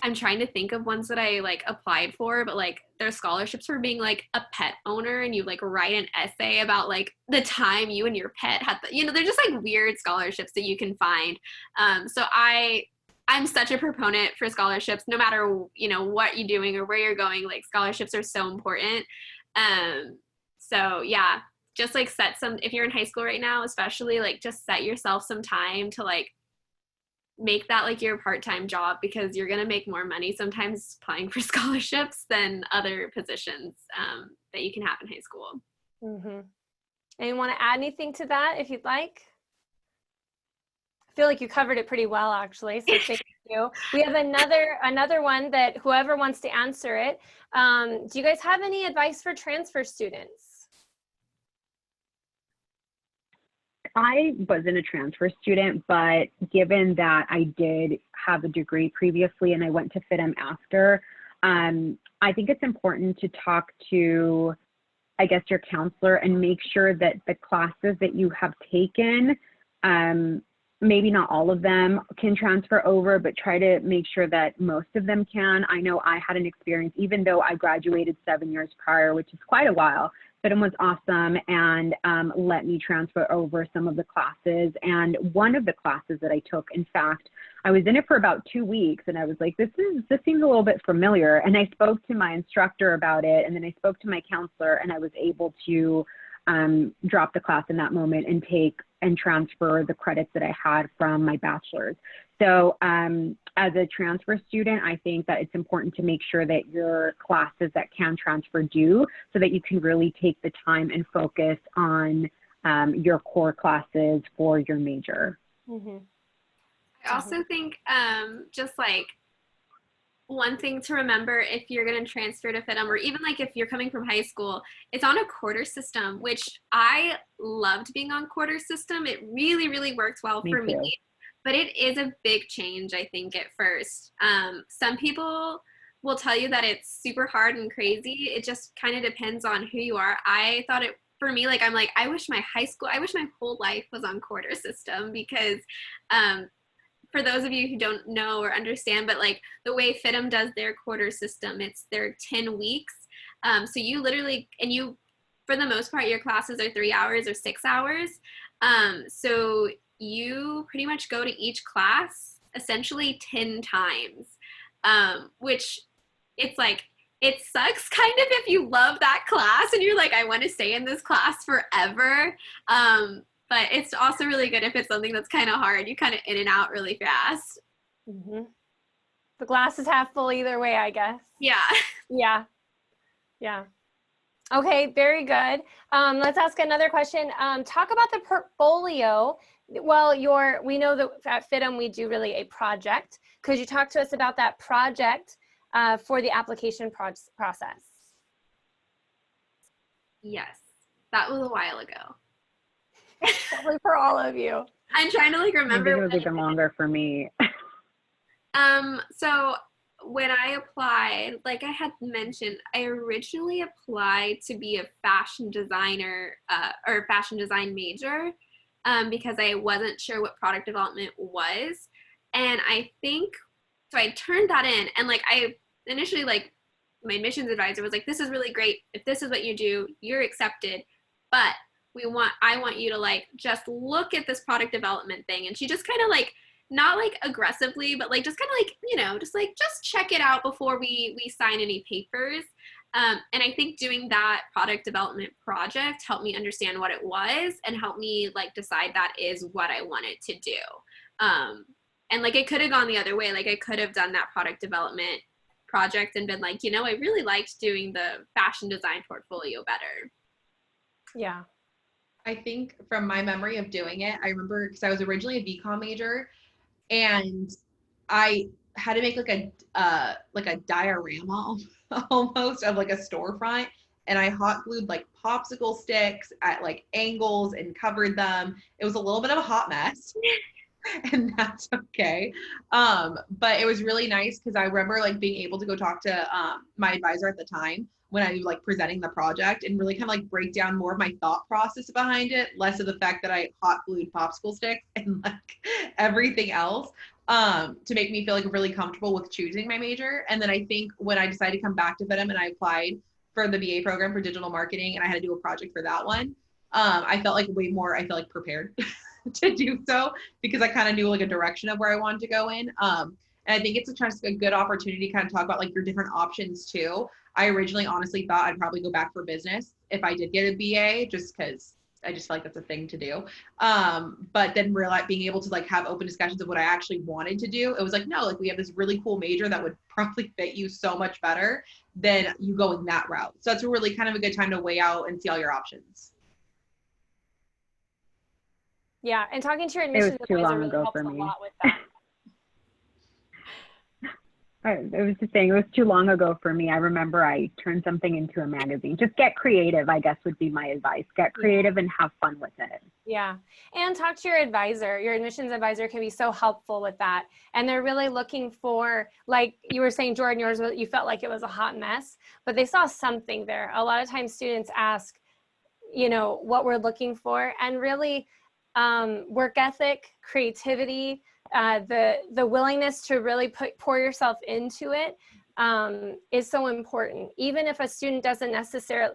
I'm trying to think of ones that I applied for, but there's scholarships for being a pet owner, and you write an essay about the time you and your pet had they're just weird scholarships that you can find. So I'm such a proponent for scholarships, no matter, what you're doing or where you're going. Scholarships are so important. So yeah, just if you're in high school right now, especially just set yourself some time to make that your part-time job, because you're going to make more money sometimes applying for scholarships than other positions that you can have in high school. Mm-hmm. And you want to add anything to that if you'd like? I feel like you covered it pretty well, actually, so thank you. We have another one that whoever wants to answer it. Do you guys have any advice for transfer students? I wasn't a transfer student, but given that I did have a degree previously and I went to FIDM after, I think it's important to talk to, I guess, your counselor and make sure that the classes that you have taken, maybe not all of them can transfer over, but try to make sure that most of them can. I know I had an experience, even though I graduated 7 years prior, which is quite a while. FIDM was awesome and let me transfer over some of the classes. And one of the classes that I took, in fact, I was in it for about 2 weeks and I was like, this seems a little bit familiar. And I spoke to my instructor about it. And then I spoke to my counselor and I was able to drop the class in that moment and take and transfer the credits that I had from my bachelor's. So as a transfer student, I think that it's important to make sure that your classes that can transfer do, so that you can really take the time and focus on your core classes for your major. Mm-hmm. I also think just like one thing to remember if you're going to transfer to FIDM, or even like if you're coming from high school, it's on a quarter system, which I loved being on quarter system. It really, really worked well for me. But it is a big change, I think, at first. Some people will tell you that it's super hard and crazy. It just kind of depends on who you are. I thought it, for me, like, I'm like, I wish my whole life was on quarter system, because for those of you who don't know or understand, but like the way FIDM does their quarter system, it's their 10 weeks. So you literally, and you, for the most part, your classes are 3 hours or 6 hours. So you pretty much go to each class essentially 10 times, which it's like, it sucks kind of if you love that class and you're like, I want to stay in this class forever. But it's also really good if it's something that's kind of hard. You kind of in and out really fast. Mm-hmm. The glass is half full either way, I guess. Yeah. Yeah. Yeah. Okay, very good. Let's ask another question. Talk about the portfolio. Well, we know that at FIDM we do really a project. Could you talk to us about that project for the application process? Yes, that was a while ago. Probably for all of you. I'm trying to like remember. Maybe it was even longer for me. So when I applied, like I had mentioned, I originally applied to be a fashion designer or fashion design major because I wasn't sure what product development was. And I think, so I turned that in, and like I initially, like my admissions advisor was like, this is really great. If this is what you do, you're accepted. But I want you to like just look at this product development thing. And she just kind of like, not like aggressively, but like just kind of like, you know, just check it out before we sign any papers. And I think doing that product development project helped me understand what it was and helped me like decide that is what I wanted to do. And like it could have gone the other way. Like I could have done that product development project and been like, you know, I really liked doing the fashion design portfolio better. Yeah. I think from my memory of doing it, I remember because I was originally a BCom major, and I had to make like a diorama almost of like a storefront, and I hot glued like popsicle sticks at like angles and covered them. It was a little bit of a hot mess. And that's okay. But it was really nice because I remember like being able to go talk to my advisor at the time when I was like presenting the project and really kind of like break down more of my thought process behind it, less of the fact that I hot glued popsicle sticks and like everything else to make me feel like really comfortable with choosing my major. And then I think when I decided to come back to FIDM and I applied for the BA program for digital marketing and I had to do a project for that one, I felt like I felt like prepared to do so because I kind of knew like a direction of where I wanted to go in. And I think it's just a good opportunity to kind of talk about like your different options too. I originally honestly thought I'd probably go back for business if I did get a BA, just because I just feel like that's a thing to do. But then being able to like have open discussions of what I actually wanted to do, it was like, no, like we have this really cool major that would probably fit you so much better than you going that route. So that's really kind of a good time to weigh out and see all your options. Yeah, and talking to your admissions advisor really helps a lot with that. I was just saying, it was too long ago for me. I remember I turned something into a magazine. Just get creative, I guess, would be my advice. Get creative and have fun with it. Yeah. And talk to your advisor. Your admissions advisor can be so helpful with that. And they're really looking for, like you were saying, Jordan, yours, you felt like it was a hot mess, but they saw something there. A lot of times students ask, you know, what we're looking for, and really work ethic, creativity, the willingness to really pour yourself into it is so important. Even if a student doesn't necessarily,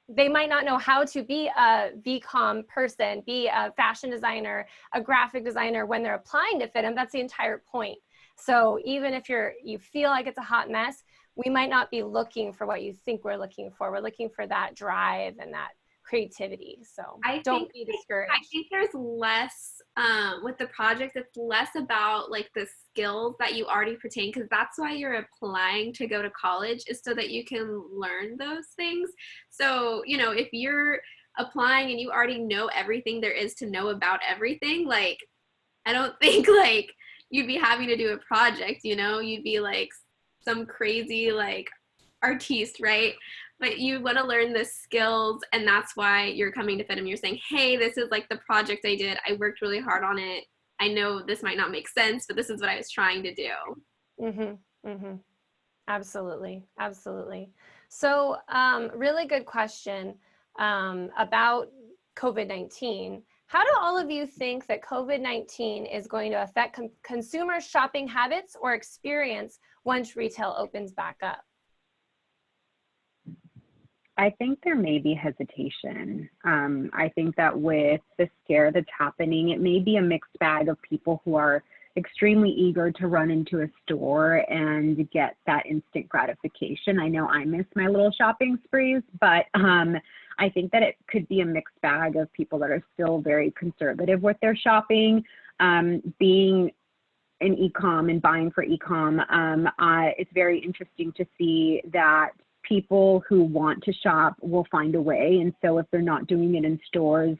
they might not know how to be a VCOM person, be a fashion designer, a graphic designer when they're applying to FIDM. That's the entire point. So even if you feel like it's a hot mess, we might not be looking for what you think we're looking for. We're looking for that drive and that creativity. So don't be discouraged. I think there's less with the project. It's less about like the skills that you already pertain, because that's why you're applying to go to college, is so that you can learn those things. So, you know, if you're applying and you already know everything there is to know about everything, like, I don't think like you'd be happy to do a project, you know, you'd be like some crazy like artiste, right? But you want to learn the skills, and that's why you're coming to FIDM. You're saying, hey, this is like the project I did. I worked really hard on it. I know this might not make sense, but this is what I was trying to do. Mm-hmm, mm-hmm. Absolutely, absolutely. So really good question about COVID-19. How do all of you think that COVID-19 is going to affect consumer shopping habits or experience once retail opens back up? I think there may be hesitation. I think that with the scare that's happening, it may be a mixed bag of people who are extremely eager to run into a store and get that instant gratification. I know I miss my little shopping sprees, but I think that it could be a mixed bag of people that are still very conservative with their shopping. Being in e-com and buying for e-com, it's very interesting to see that people who want to shop will find a way. And so if they're not doing it in stores,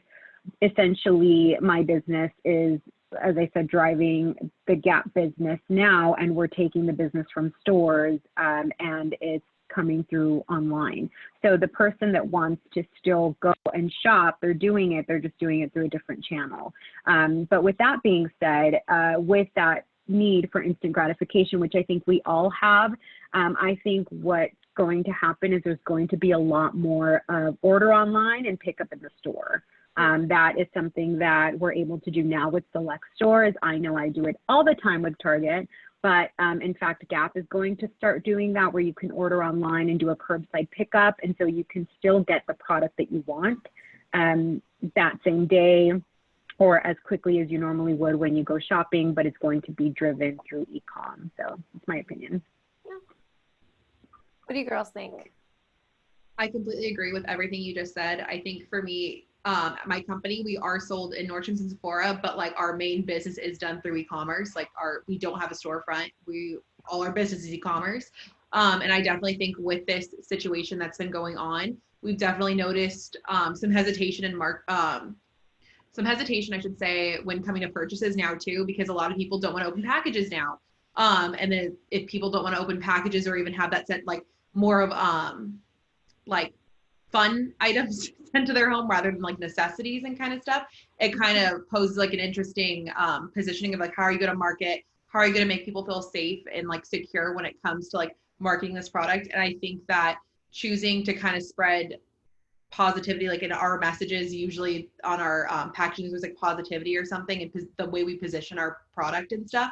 essentially my business is, as I said, driving the Gaap business now, and we're taking the business from stores and it's coming through online. So the person that wants to still go and shop, they're doing it, they're just doing it through a different channel. But with that being said, with that need for instant gratification, which I think we all have, I think what's going to happen is there's going to be a lot more order online and pick up in the store. That is something that we're able to do now with select stores. I know I do it all the time with Target, but in fact, Gaap is going to start doing that, where you can order online and do a curbside pickup. And so you can still get the product that you want that same day or as quickly as you normally would when you go shopping, but it's going to be driven through e-com. So that's my opinion. What do you girls think? I completely agree with everything you just said. I think for me, my company, we are sold in Nordstrom's and Sephora, but like our main business is done through e-commerce. Like we don't have a storefront. All our business is e-commerce. And I definitely think with this situation that's been going on, we've definitely noticed some hesitation and I should say, when coming to purchases now too, because a lot of people don't want to open packages now. And then if people don't want to open packages or even have that sent, like more of like fun items sent to their home rather than like necessities and kind of stuff, it kind of poses like an interesting positioning of like, how are you going to market? How are you going to make people feel safe and like secure when it comes to like marketing this product? And I think that choosing to kind of spread positivity, like in our messages, usually on our packaging, there's like positivity or something, and the way we position our product and stuff,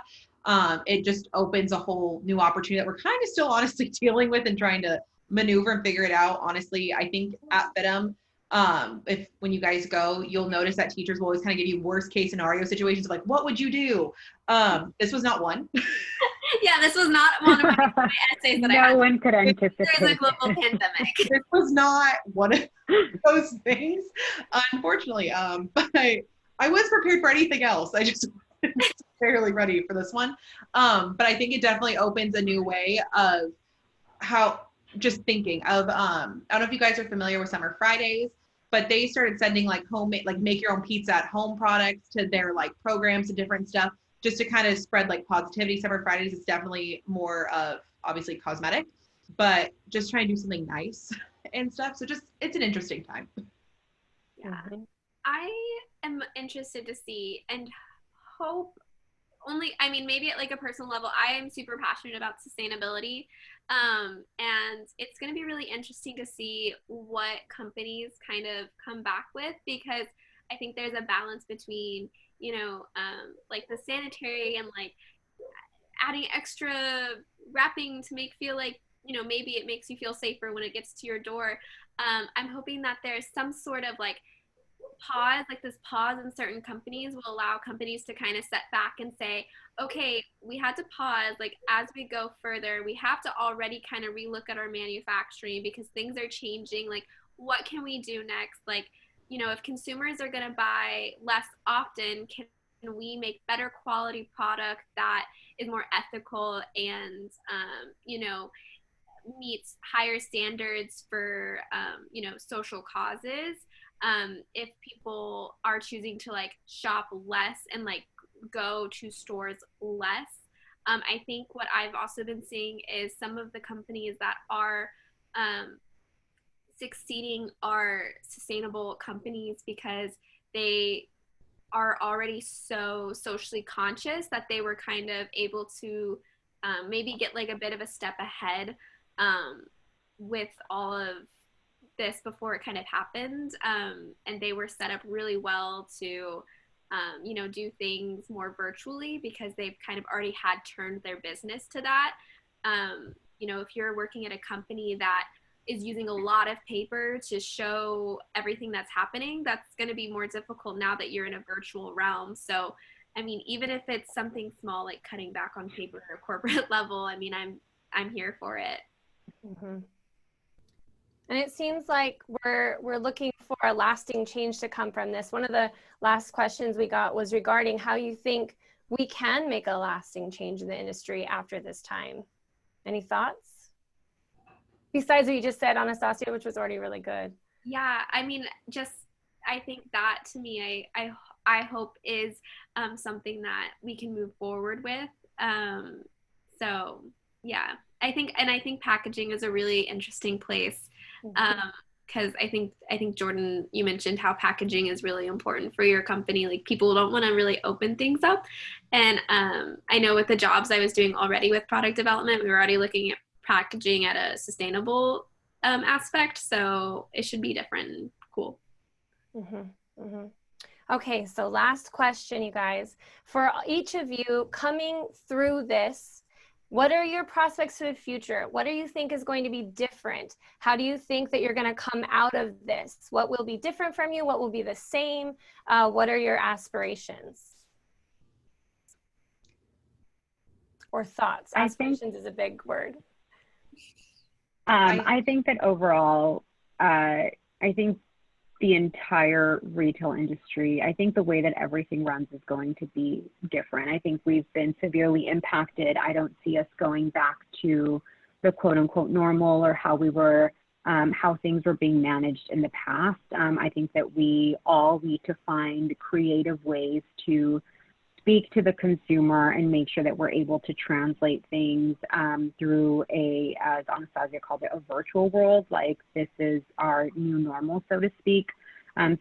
it just opens a whole new opportunity that we're kind of still honestly dealing with and trying to maneuver and figure it out. Honestly, I think at FIDM, when you guys go, you'll notice that teachers will always kind of give you worst case scenario situations, like, what would you do? This was not one. Yeah, this was not one of my essays that I had. No one could anticipate. There's a global pandemic. This was not one of those things, unfortunately. But I was prepared for anything else. I just wasn't necessarily ready for this one. But I think it definitely opens a new way of how, just thinking of, I don't know if you guys are familiar with Summer Fridays, but they started sending like homemade, like make your own pizza at home products to their like programs and different stuff, just to kind of spread like positivity. Summer Fridays is definitely more of obviously cosmetic, but just trying to do something nice and stuff. So just, it's an interesting time. Yeah. I am interested to see and hope only, I mean, maybe at like a personal level, I am super passionate about sustainability. And it's going to be really interesting to see what companies kind of come back with, because I think there's a balance between, like the sanitary and like adding extra wrapping to make feel like, maybe it makes you feel safer when it gets to your door. I'm hoping that there's some sort of like pause, like this pause in certain companies will allow companies to kind of set back and say, okay, we had to pause, like as we go further, we have to already kind of relook at our manufacturing because things are changing. Like, what can we do next? Like, if consumers are going to buy less often, can we make better quality product that is more ethical and, meets higher standards for, social causes? If people are choosing to like shop less and like go to stores less. I think what I've also been seeing is some of the companies that are succeeding are sustainable companies because they are already so socially conscious that they were kind of able to maybe get like a bit of a step ahead with all of this before it kind of happened, and they were set up really well to do things more virtually because they've kind of already had turned their business to that. If you're working at a company that is using a lot of paper to show everything that's happening, that's going to be more difficult now that you're in a virtual realm. So I mean, even if it's something small like cutting back on paper at a corporate level, I mean, I'm here for it. Mm-hmm. And it seems like we're looking for a lasting change to come from this. One of the last questions we got was regarding how you think we can make a lasting change in the industry after this time. Any thoughts? Besides what you just said, Anastasia, which was already really good. Yeah, I mean, I think that to me, I hope is something that we can move forward with. So yeah, I think packaging is a really interesting place. Because I think Jordan, you mentioned how packaging is really important for your company. Like people don't want to really open things up, and I know with the jobs I was doing already with product development, we were already looking at packaging at a sustainable aspect. So it should be different and cool. Mm-hmm. Mm-hmm. Okay, so last question, you guys. For each of you coming through this, what are your prospects for the future? What do you think is going to be different? How do you think that you're going to come out of this? What will be different from you? What will be the same? What are your aspirations? Or thoughts? Aspirations is a big word. I think that overall, I think the entire retail industry, I think the way that everything runs is going to be different. I think we've been severely impacted. I don't see us going back to the quote unquote normal or how we were, how things were being managed in the past. I think that we all need to find creative ways to speak to the consumer and make sure that we're able to translate things through as Anastasia called it, a virtual world. Like this is our new normal, so to speak.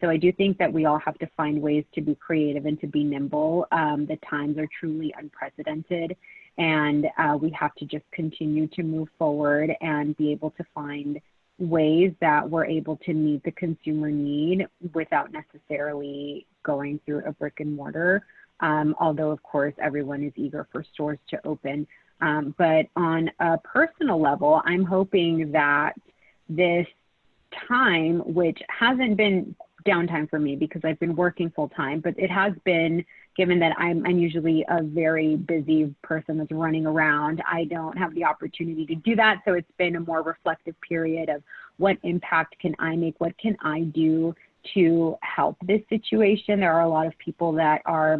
So I do think that we all have to find ways to be creative and to be nimble. The times are truly unprecedented, and we have to just continue to move forward and be able to find ways that we're able to meet the consumer need without necessarily going through a brick and mortar. Although, of course, everyone is eager for stores to open. But on a personal level, I'm hoping that this time, which hasn't been downtime for me because I've been working full time, but it has been, given that I'm usually a very busy person that's running around, I don't have the opportunity to do that. So it's been a more reflective period of what impact can I make? What can I do to help this situation? There are a lot of people that are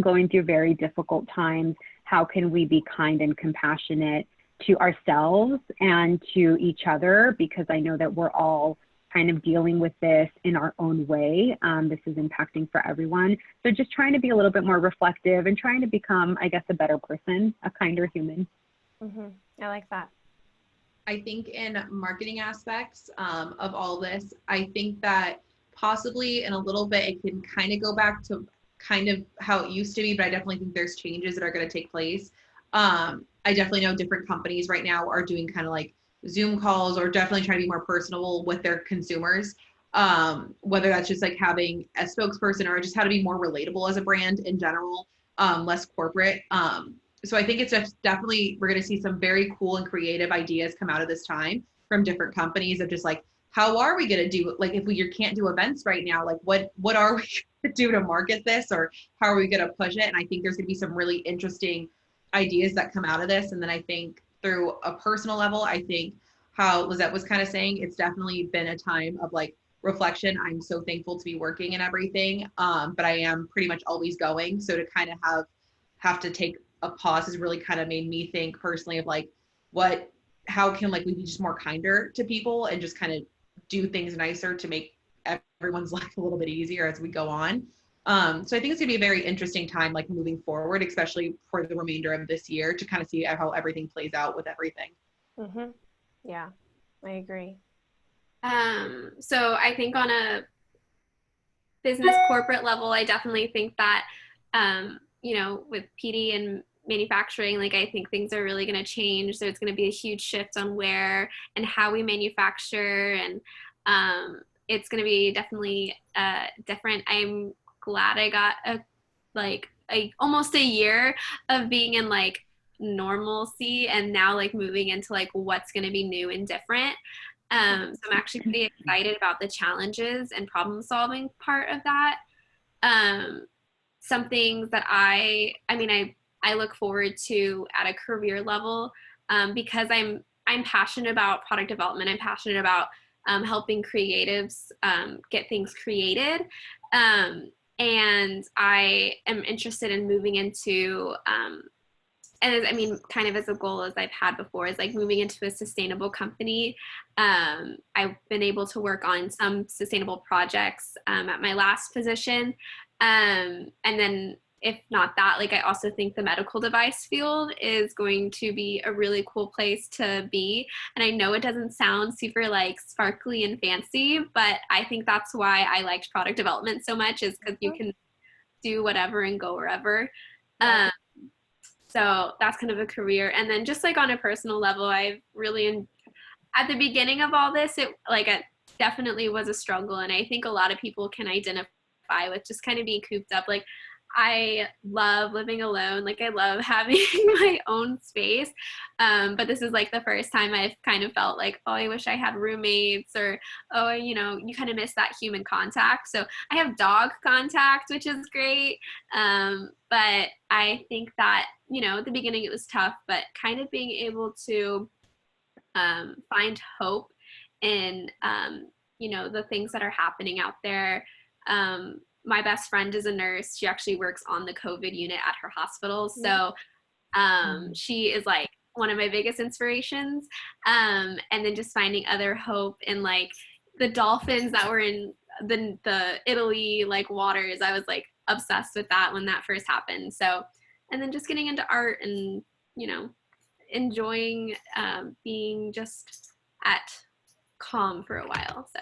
going through very difficult times. How can we be kind and compassionate to ourselves and to each other? Because I know that we're all kind of dealing with this in our own way. This is impacting for everyone. So just trying to be a little bit more reflective and trying to become, I guess, a better person, a kinder human. Mm-hmm. I like that. I think in marketing aspects of all this, I think that possibly in a little bit, it can kind of go back to kind of how it used to be, but I definitely think there's changes that are going to take place. I definitely know different companies right now are doing kind of like Zoom calls or definitely trying to be more personable with their consumers. Whether that's just like having a spokesperson or just how to be more relatable as a brand in general, less corporate. So I think it's just definitely, we're going to see some very cool and creative ideas come out of this time from different companies of just like, how are we going to do, like, if we can't do events right now, like what are we going to do to market this, or how are we going to push it? And I think there's going to be some really interesting ideas that come out of this. And then I think through a personal level, I think how Lizette was kind of saying, it's definitely been a time of like reflection. I'm so thankful to be working and everything. But I am pretty much always going. So to kind of have to take a pause has really kind of made me think personally of like, how can like we be just more kinder to people and just kind of do things nicer to make everyone's life a little bit easier as we go on. So I think it's gonna be a very interesting time, like moving forward, especially for the remainder of this year, to kind of see how everything plays out with everything. Mm-hmm. Yeah, I agree. So I think on a business corporate level, I definitely think that, you know, with PD and manufacturing, like I think things are really going to change. There's going to be a huge shift on where and how we manufacture, and it's going to be definitely different. I'm glad I got almost a year of being in like normalcy, and now like moving into like what's going to be new and different. So I'm actually pretty excited about the challenges and problem solving part of that. Some things that I look forward to at a career level, because I'm passionate about product development. I'm passionate about helping creatives get things created. And I am interested in moving into and I mean, kind of as a goal as I've had before is like moving into a sustainable company. I've been able to work on some sustainable projects at my last position. And then if not that, like I also think the medical device field is going to be a really cool place to be. And I know it doesn't sound super like sparkly and fancy, but I think that's why I liked product development so much, is because you can do whatever and go wherever. So that's kind of a career. And then just like on a personal level, I've really, at the beginning of all this, it definitely was a struggle. And I think a lot of people can identify with just kind of being cooped up. Like I love living alone. Like I love having my own space. But this is like the first time I've kind of felt like, oh, I wish I had roommates, or, oh, you know, you kind of miss that human contact. So I have dog contact, which is great. But I think that, you know, at the beginning it was tough, but kind of being able to find hope in, you know, the things that are happening out there. My best friend is a nurse. She actually works on the COVID unit at her hospital. So she is like one of my biggest inspirations. And then just finding other hope in like the dolphins that were in the Italy like waters. I was like obsessed with that when that first happened. So, and then just getting into art and, you know, enjoying being just at calm for a while. So